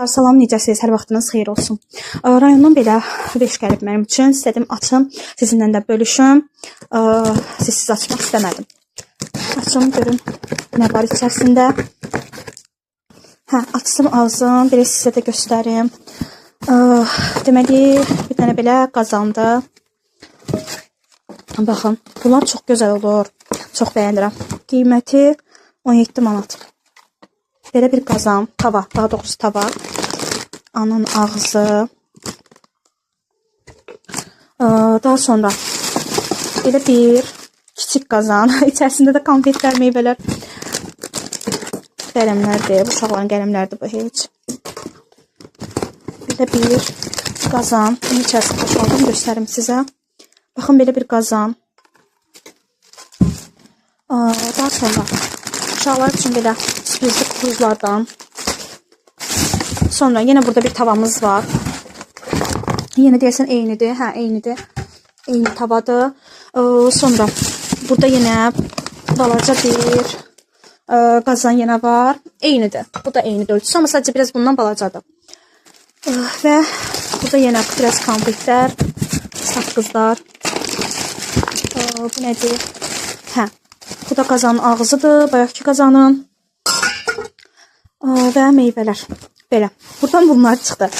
Salam, necəsiniz? Hər vaxtınız xeyir olsun. Rayondan belə veş gəlib mənim üçün. İstədim açım, sizinlə də bölüşüm. Sizsiz açmaq istəmədim. Açım, görün nə var içərisində. Açsam ağzım, belə sizə də göstərim. Deməli, bir dənə belə qazandı. Baxın, bunlar çox gözəl olur. Çox bəyənirəm. Qiyməti 17 manat. Belə bir qazan, tava, daha doğrusu tava. Anın ağzı. Daha sonra belə bir kiçik qazan. İçərisində də konfetlər, meyvələr. Qələmlərdir. Bu uşaqların qələmlərdir bu heç. Belə bir qazan. Bunun içərisində boşaldım, göstərim sizə. Baxın, belə bir qazan. Daha sonra uşaqlar üçün belə sürprizli kutulardan. Sonra yine burada bir tavamız var. Yine deyəsən eynidir. Eynidir. Eyni tavadır. Sonra burada yine balaca bir qazan yine var. Eynidir. Bu da eynidir ölçüsü. Ama sadece biraz bundan balacadır. Ve burada yine biraz konfetlər, saqqızlar. Bu nedir? Bu da qazanın ağzıdır. Bayaqki qazanın. Və meyvələr. Belə. Buradan bunlar çıxdı.